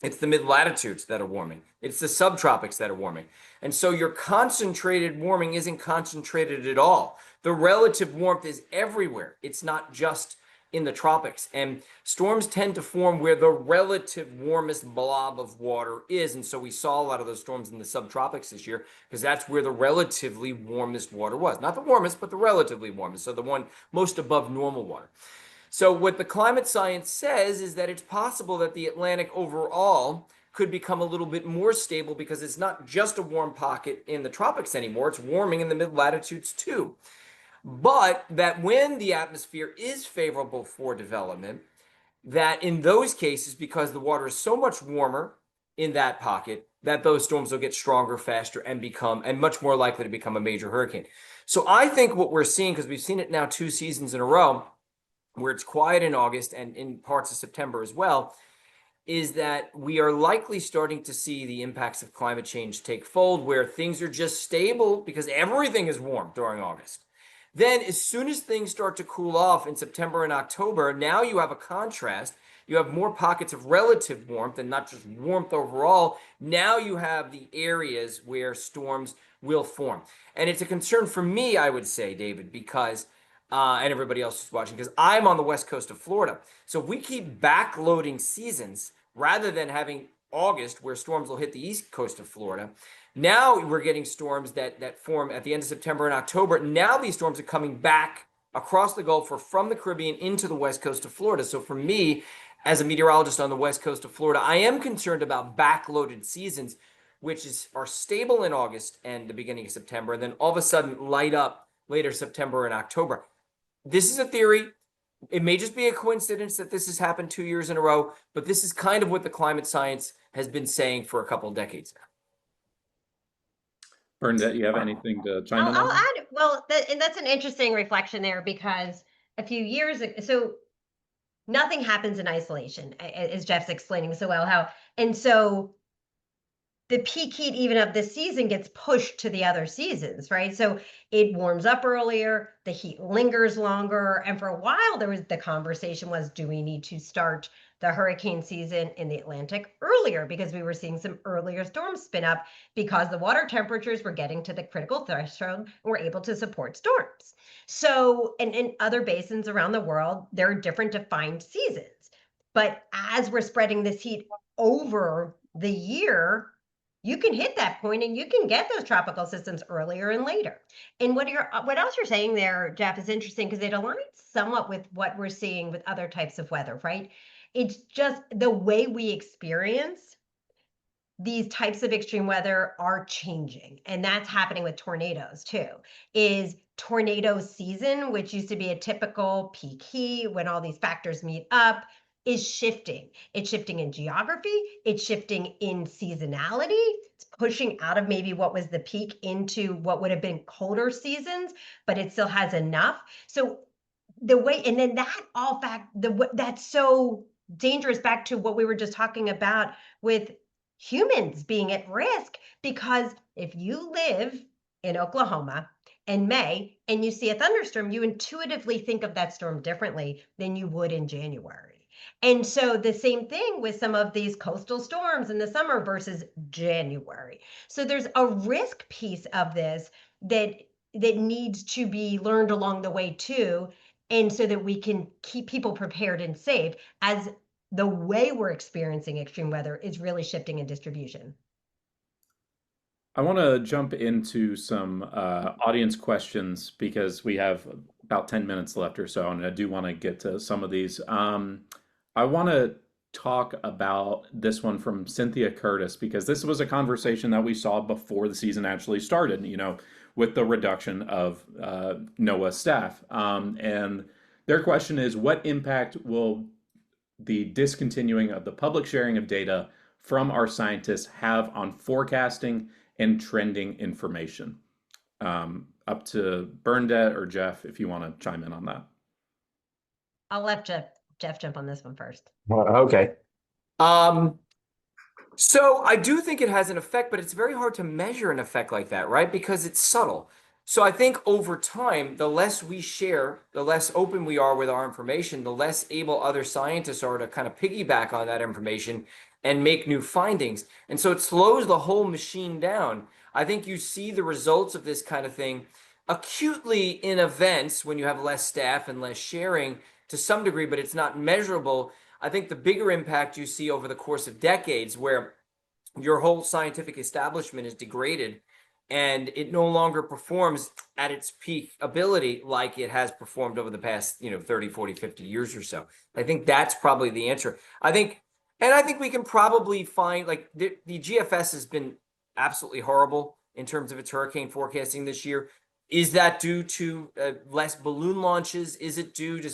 It's the mid-latitudes that are warming. It's the subtropics that are warming. And so your concentrated warming isn't concentrated at all. The relative warmth is everywhere. It's not just in the tropics. And storms tend to form where the relative warmest blob of water is. And so we saw a lot of those storms in the subtropics this year because that's where the relatively warmest water was. Not the warmest, but the relatively warmest. So the one most above normal water. So what the climate science says is that it's possible that the Atlantic overall could become a little bit more stable because it's not just a warm pocket in the tropics anymore. It's warming in the mid-latitudes too. But that when the atmosphere is favorable for development, that in those cases, because the water is so much warmer in that pocket, that those storms will get stronger, faster, and much more likely to become a major hurricane. So I think what we're seeing, because we've seen it now 2 seasons in a row, where it's quiet in August and in parts of September as well, is that we are likely starting to see the impacts of climate change take fold, where things are just stable because everything is warm during August. Then as soon as things start to cool off in September and October, now you have a contrast. You have more pockets of relative warmth and not just warmth overall. Now you have the areas where storms will form. And it's a concern for me, I would say, David, because and everybody else is watching, because I'm on the west coast of Florida. So if we keep backloading seasons rather than having August where storms will hit the east coast of Florida, now we're getting storms that form at the end of September and October. Now these storms are coming back across the Gulf or from the Caribbean into the west coast of Florida. So for me, as a meteorologist on the west coast of Florida, I am concerned about backloaded seasons, which are stable in August and the beginning of September, and then all of a sudden light up later September and October. This is a theory. It may just be a coincidence that this has happened 2 years in a row, but this is kind of what the climate science has been saying for a couple of decades now. Bernadette, you have anything to chime in on? I'll add, well, and that's an interesting reflection there, because a few years ago, so nothing happens in isolation, as Jeff's explaining so well how, and so the peak heat even of this season gets pushed to the other seasons, right? So it warms up earlier, the heat lingers longer, and for a while the conversation was, do we need to start the hurricane season in the Atlantic earlier, because we were seeing some earlier storms spin up because the water temperatures were getting to the critical threshold and were able to support storms. So, and in other basins around the world, there are different defined seasons. But as we're spreading this heat over the year, you can hit that point and you can get those tropical systems earlier and later. And what else you're saying there, Jeff, is interesting because it aligns somewhat with what we're seeing with other types of weather, right? It's just the way we experience these types of extreme weather are changing, and that's happening with tornadoes too. Is tornado season, which used to be a typical peak heat when all these factors meet up, is shifting. It's shifting in geography, it's shifting in seasonality, it's pushing out of maybe what was the peak into what would have been colder seasons, but it still has enough. So the way, and then that all that's so dangerous, back to what we were just talking about with humans being at risk, because if you live in Oklahoma in May and you see a thunderstorm, you intuitively think of that storm differently than you would in January. And so the same thing with some of these coastal storms in the summer versus January. So there's a risk piece of this that needs to be learned along the way too, and so that we can keep people prepared and safe as the way we're experiencing extreme weather is really shifting in distribution. I want to jump into some audience questions because we have about 10 minutes left or so, and I do want to get to some of these. I want to talk about this one from Cynthia Curtis, because this was a conversation that we saw before the season actually started, with the reduction of NOAA staff. And their question is, what impact will the discontinuing of the public sharing of data from our scientists have on forecasting and trending information? Up to Bernadette or Jeff, if you want to chime in on that. I'll let Jeff jump on this one first. Okay. So I do think it has an effect, but it's very hard to measure an effect like that, right? Because it's subtle. So I think over time, the less we share, the less open we are with our information, the less able other scientists are to kind of piggyback on that information and make new findings. And so it slows the whole machine down. I think you see the results of this kind of thing acutely in events when you have less staff and less sharing to some degree, but it's not measurable. I think the bigger impact you see over the course of decades, where your whole scientific establishment is degraded and it no longer performs at its peak ability like it has performed over the past 30, 40, 50 years or so. I think that's probably the answer. I think we can probably find, like, the GFS has been absolutely horrible in terms of its hurricane forecasting this year. Is that due to less balloon launches? Is it due to,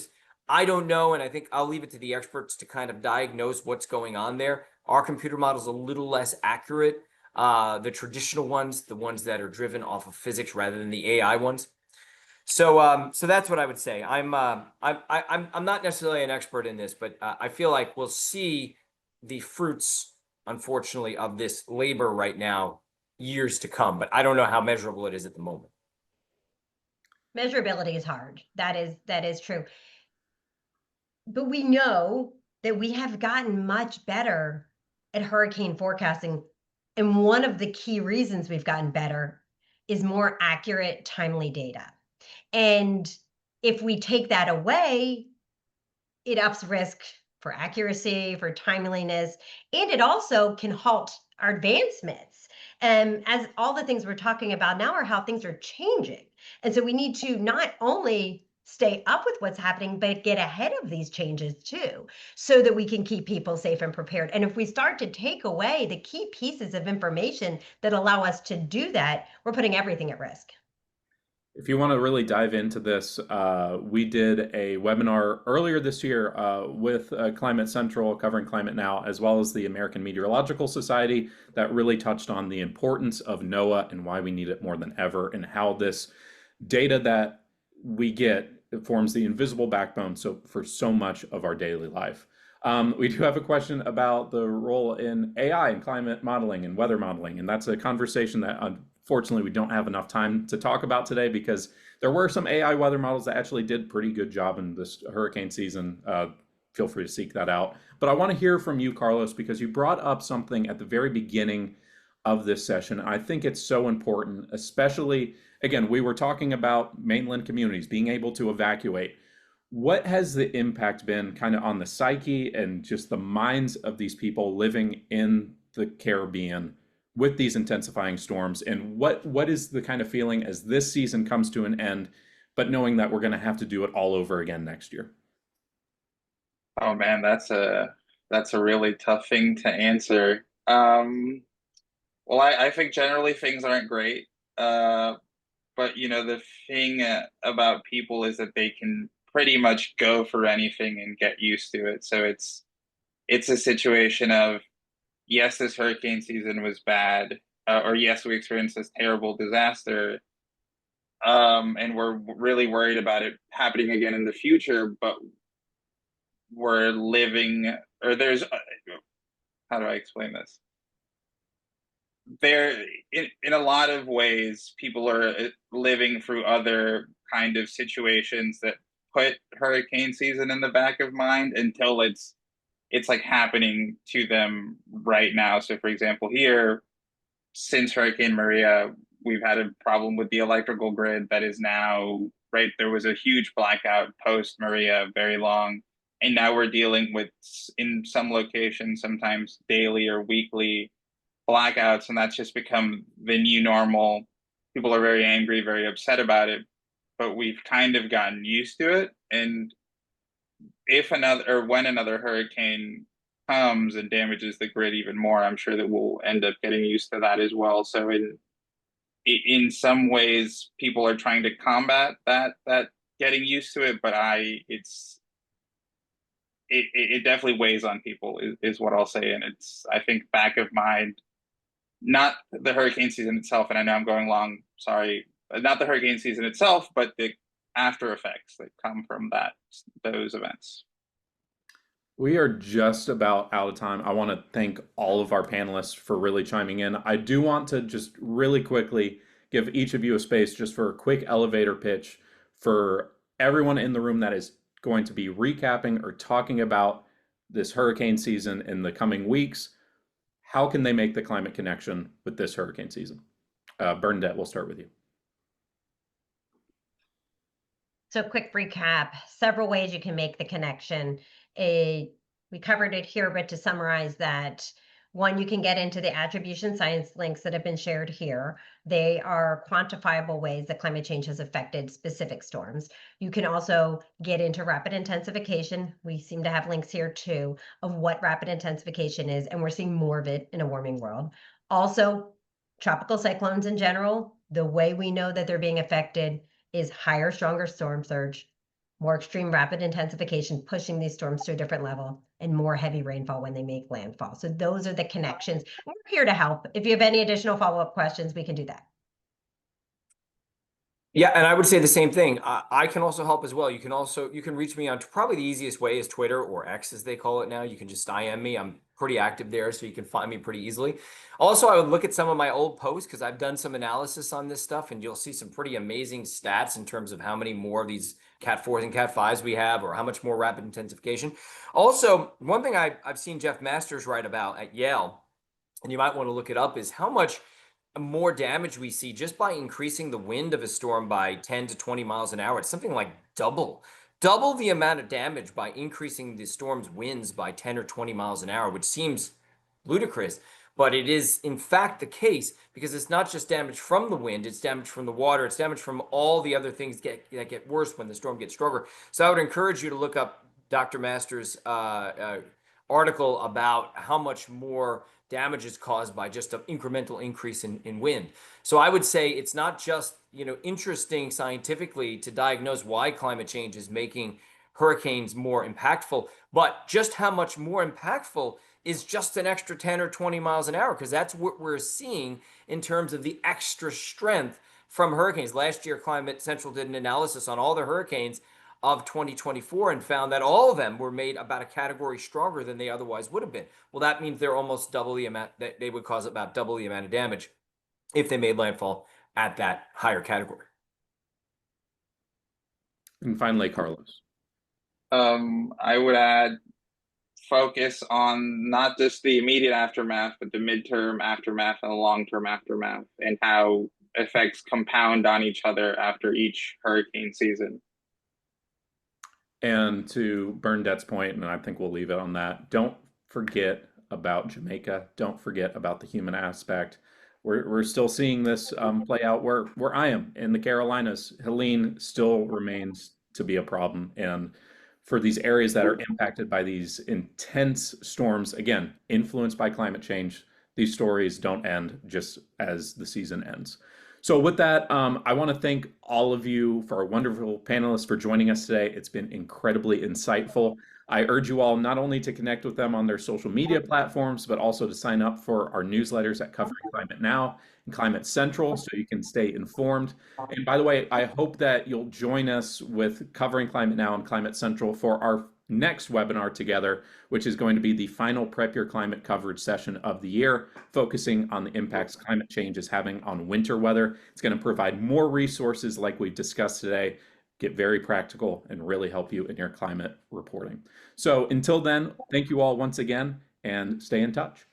I don't know, and I think I'll leave it to the experts to kind of diagnose what's going on there. Our computer model is a little less accurate. The traditional ones, the ones that are driven off of physics rather than the AI ones. So that's what I would say. I'm not necessarily an expert in this, but I feel like we'll see the fruits, unfortunately, of this labor right now, years to come. But I don't know how measurable it is at the moment. Measurability is hard. That is true. But we know that we have gotten much better at hurricane forecasting. And one of the key reasons we've gotten better is more accurate, timely data. And if we take that away, it ups risk for accuracy, for timeliness, and it also can halt our advancements. And as all the things we're talking about now are how things are changing. And so we need to not only stay up with what's happening, but get ahead of these changes too, so that we can keep people safe and prepared. And if we start to take away the key pieces of information that allow us to do that, we're putting everything at risk. If you want to really dive into this, we did a webinar earlier this year with Climate Central covering climate now, as well as the American Meteorological Society, that really touched on the importance of NOAA and why we need it more than ever, and how this data that we get forms the invisible backbone for so much of our daily life. We do have a question about the role in AI in climate modeling and weather modeling, and that's a conversation that unfortunately we don't have enough time to talk about today because there were some AI weather models that actually did pretty good job in this hurricane season. Feel free to seek that out. But I want to hear from you, Carlos, because you brought up something at the very beginning of this session. I think it's so important, especially, again, we were talking about mainland communities being able to evacuate. What has the impact been kind of on the psyche and just the minds of these people living in the Caribbean with these intensifying storms? And what is the kind of feeling as this season comes to an end, but knowing that we're going to have to do it all over again next year? Oh man, that's a really tough thing to answer. Well, I think generally things aren't great. But the thing about people is that they can pretty much go for anything and get used to it. So it's a situation of yes, this hurricane season was bad, or yes, we experienced this terrible disaster, and we're really worried about it happening again in the future. But we're living, or there's, how do I explain this? There, in a lot of ways, people are living through other kind of situations that put hurricane season in the back of mind until it's like happening to them right now. So for example, here, since Hurricane Maria, we've had a problem with the electrical grid that is now, right, there was a huge blackout post Maria, very long, and now we're dealing with, in some locations, sometimes daily or weekly blackouts, and that's just become the new normal. People are very angry, very upset about it, but we've kind of gotten used to it. And if another, or when another hurricane comes and damages the grid even more, I'm sure that we'll end up getting used to that as well. So in some ways, people are trying to combat that getting used to it, but it definitely weighs on people is what I'll say. And it's, I think, back of mind, not the hurricane season itself, and I know I'm going long, sorry, not the hurricane season itself, but the after effects that come from those events. We are just about out of time. I want to thank all of our panelists for really chiming in. I do want to just really quickly give each of you a space just for a quick elevator pitch for everyone in the room that is going to be recapping or talking about this hurricane season in the coming weeks. How can they make the climate connection with this hurricane season? Bernadette, we'll start with you. So quick recap, several ways you can make the connection. We covered it here, but to summarize that, one, you can get into the attribution science links that have been shared here. They are quantifiable ways that climate change has affected specific storms. You can also get into rapid intensification. We seem to have links here too of what rapid intensification is, and we're seeing more of it in a warming world. Also, tropical cyclones in general, the way we know that they're being affected is higher, stronger storm surge, more extreme rapid intensification, pushing these storms to a different level, and more heavy rainfall when they make landfall. So those are the connections. We're here to help. If you have any additional follow-up questions, we can do that. Yeah, and I would say the same thing. I can also help as well. You can reach me on, probably the easiest way is Twitter, or X as they call it now. You can just IM me. I'm pretty active there, so you can find me pretty easily. Also, I would look at some of my old posts because I've done some analysis on this stuff, and you'll see some pretty amazing stats in terms of how many more of these Cat 4s and Cat 5s we have, or how much more rapid intensification. Also, one thing I've seen Jeff Masters write about at Yale, and you might want to look it up, is how much more damage we see just by increasing the wind of a storm by 10 to 20 miles an hour. It's something like double the amount of damage by increasing the storm's winds by 10 or 20 miles an hour, which seems ludicrous, but it is in fact the case, because it's not just damage from the wind, it's damage from the water, it's damage from all the other things that get worse when the storm gets stronger. So I would encourage you to look up Dr. Masters' article about how much more damage is caused by just an incremental increase in wind. So I would say it's not just, interesting scientifically to diagnose why climate change is making hurricanes more impactful, but just how much more impactful is just an extra 10 or 20 miles an hour, because that's what we're seeing in terms of the extra strength from hurricanes. Last year, Climate Central did an analysis on all the hurricanes. of 2024 and found that all of them were made about a category stronger than they otherwise would have been. Well, that means they're almost double the amount, that they would cause about double the amount of damage if they made landfall at that higher category. And finally, Carlos. I would add focus on not just the immediate aftermath, but the midterm aftermath and the long-term aftermath, and how effects compound on each other after each hurricane season. And to Bernadette's point, and I think we'll leave it on that, don't forget about Jamaica. Don't forget about the human aspect. We're still seeing this play out where I am in the Carolinas. Helene still remains to be a problem. And for these areas that are impacted by these intense storms, again, influenced by climate change, these stories don't end just as the season ends. So with that, I want to thank all of you, for our wonderful panelists, for joining us today. It's been incredibly insightful. I urge you all not only to connect with them on their social media platforms, but also to sign up for our newsletters at Covering Climate Now and Climate Central so you can stay informed. And by the way, I hope that you'll join us with Covering Climate Now and Climate Central for our next webinar together, which is going to be the final Prep Your Climate coverage session of the year, focusing on the impacts climate change is having on winter weather. It's going to provide more resources like we've discussed today, get very practical, and really help you in your climate reporting. So until then, thank you all once again, and stay in touch.